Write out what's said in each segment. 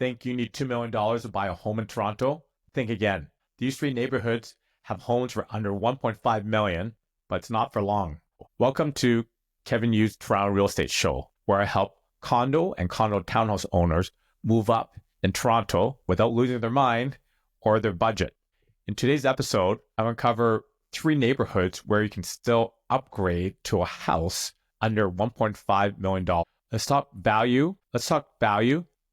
Think you need $2 million to buy a home in Toronto? Think again. These three neighborhoods have homes for under $1.5 million, but it's not for long. Welcome to Kevin Yu's Toronto Real Estate Show, where I help condo and condo townhouse owners move up in Toronto without losing their mind or their budget. In today's episode, I'm going to cover three neighborhoods where you can still upgrade to a house under $1.5 million. Let's talk value,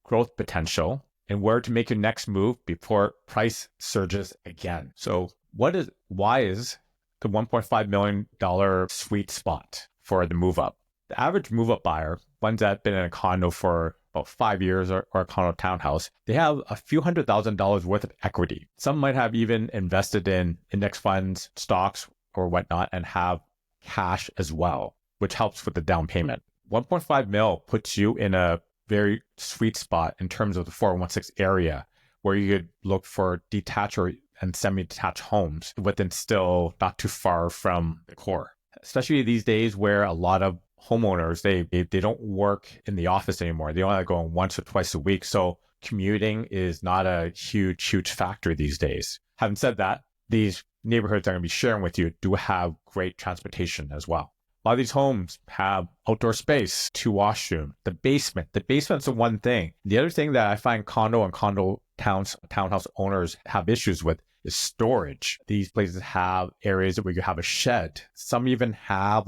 growth potential, and where to make your next move before price surges again. So why is the $1.5 million sweet spot for the move up? The average move up buyer, ones that have been in a condo for about 5 years or a condo townhouse, they have a few $100,000 worth of equity. Some might have even invested in index funds, stocks, or whatnot, and have cash as well, which helps with the down payment. 1.5 mil puts you in a very sweet spot in terms of the 416 area, where you could look for detached and semi-detached homes within still not too far from the core. Especially these days where a lot of homeowners, they don't work in the office anymore. They only go once or twice a week. So commuting is not a huge factor these days. Having said that, these neighborhoods I'm going to be sharing with you do have great transportation as well. A lot of these homes have outdoor space, 2 washrooms, the basement. The basement's the one thing. The other thing that I find condo and condo townhouse owners have issues with is storage. These places have areas where you have a shed. Some even have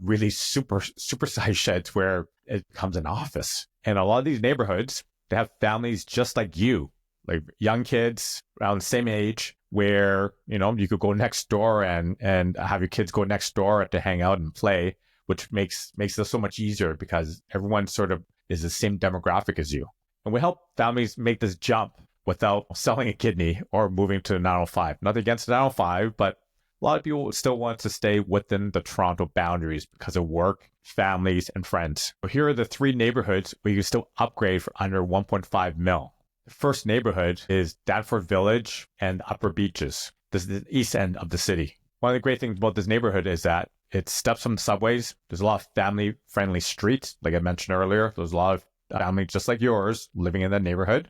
really super-sized sheds where it becomes an office. And a lot of these neighborhoods, they have families just like you, like young kids around the same age, where you could go next door and have your kids go next door to hang out and play, which makes this so much easier because everyone sort of is the same demographic as you. And we help families make this jump without selling a kidney or moving to the 905. Nothing against the 905, but a lot of people still want to stay within the Toronto boundaries because of work, families, and friends. So here are the three neighborhoods where you can still upgrade for under 1.5 mil. The first neighborhood is Danforth Village and Upper Beaches. This is the east end of the city. One of the great things about this neighborhood is that it steps from subways. There's a lot of family-friendly streets, like I mentioned earlier. There's a lot of families just like yours living in that neighborhood.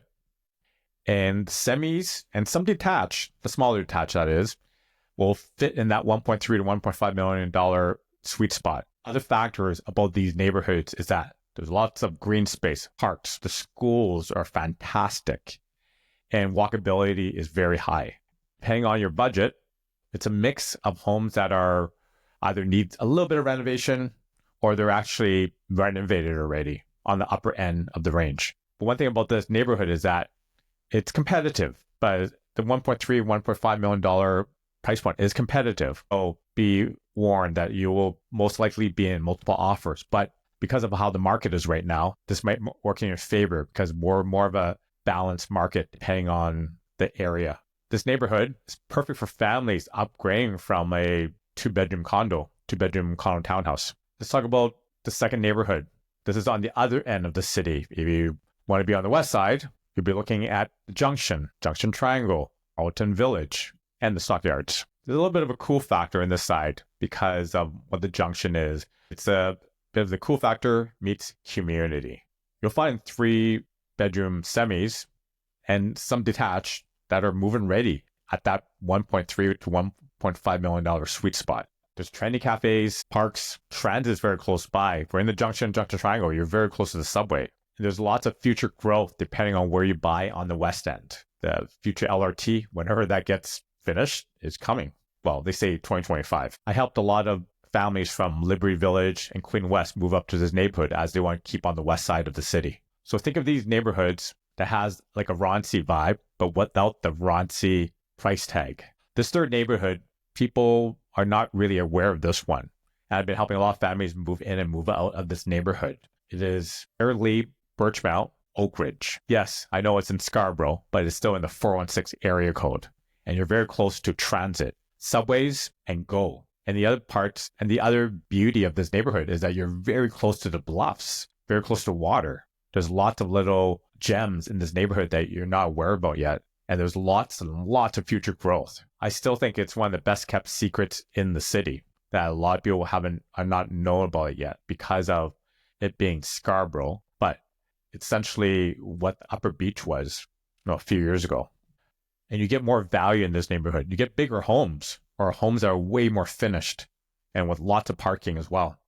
And semis and some detached, the smaller detached that is, will fit in that $1.3 to $1.5 million sweet spot. Other factors about these neighborhoods is that there's lots of green space, parks, the schools are fantastic, and walkability is very high. Depending on your budget, it's a mix of homes that are either need a little bit of renovation or they're actually renovated already on the upper end of the range. But one thing about this neighborhood is that it's competitive, but the $1.3, $1.5 million price point is competitive. So be warned that you will most likely be in multiple offers. But because of how the market is right now, this might work in your favor because we're more of a balanced market depending on the area. This neighborhood is perfect for families upgrading from a two-bedroom condo townhouse. Let's talk about the second neighborhood. This is on the other end of the city. If you want to be on the west side, you'll be looking at the Junction Triangle, Alton Village, and the Stockyards. There's a little bit of a cool factor in this side because of what the Junction is. It's a bit of the cool factor meets community. You'll find 3-bedroom semis and some detached that are move-in ready at that $1.3 to $1.5 million sweet spot. There's trendy cafes, parks, transit is very close by. If we're in the Junction Triangle, you're very close to the subway. And there's lots of future growth depending on where you buy on the west end. The future LRT, whenever that gets finished, is coming. Well, they say 2025. I helped a lot of families from Liberty Village and Queen West move up to this neighborhood as they want to keep on the west side of the city. So think of these neighborhoods that has like a Roncy vibe, but without the Roncy price tag. This third neighborhood, people are not really aware of this one. And I've been helping a lot of families move in and move out of this neighborhood. It is Fairleigh, Birchmount, Oak Ridge. Yes, I know it's in Scarborough, but it's still in the 416 area code. And you're very close to transit, subways, and GO. And the other beauty of this neighborhood is that you're very close to the bluffs, very close to water. There's lots of little gems in this neighborhood that you're not aware about yet. And there's lots and lots of future growth. I still think it's one of the best kept secrets in the city that a lot of people are not known about it yet because of it being Scarborough. But essentially what the Upper Beach was, a few years ago. And you get more value in this neighborhood. You get bigger homes, or homes that are way more finished and with lots of parking as well.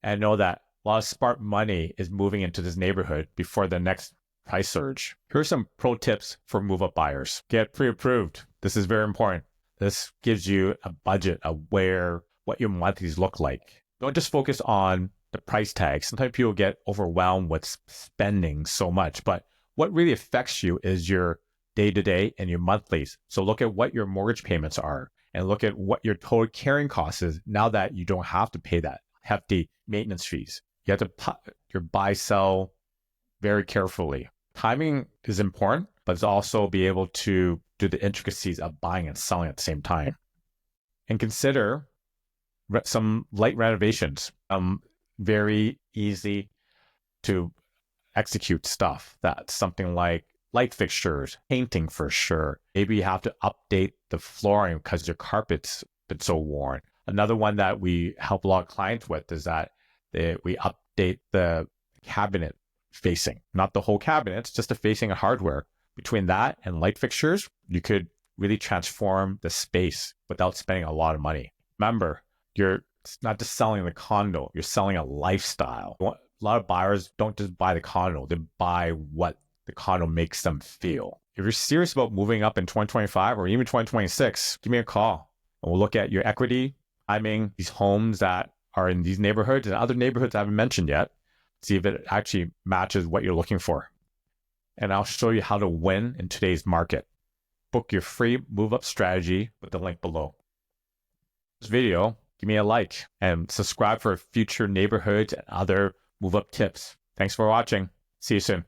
And know that a lot of smart money is moving into this neighborhood before the next price surge. Here's some pro tips for move-up buyers. Get pre-approved. This is very important. This gives you a budget of what your monthlies look like. Don't just focus on the price tag. Sometimes people get overwhelmed with spending so much, but what really affects you is your day-to-day and your monthlies. So look at what your mortgage payments are and look at what your total carrying cost is now that you don't have to pay that hefty maintenance fees. You have to put your buy, sell very carefully. Timing is important, but it's also be able to do the intricacies of buying and selling at the same time. And consider some light renovations, very easy to execute stuff. That's something like light fixtures, painting for sure. Maybe you have to update the flooring because your carpet's been so worn. Another one that we help a lot of clients with is that we update the cabinet facing, not the whole cabinet, it's just the facing of hardware. Between that and light fixtures, you could really transform the space without spending a lot of money. Remember, you're not just selling the condo, you're selling a lifestyle. A lot of buyers don't just buy the condo, they buy what the condo makes them feel. If you're serious about moving up in 2025 or even 2026, give me a call and we'll look at your equity, timing, these homes that are in these neighborhoods and other neighborhoods I haven't mentioned yet, see if it actually matches what you're looking for. And I'll show you how to win in today's market. Book your free move-up strategy with the link below. This video, give me a like and subscribe for future neighborhoods and other move-up tips. Thanks for watching. See you soon.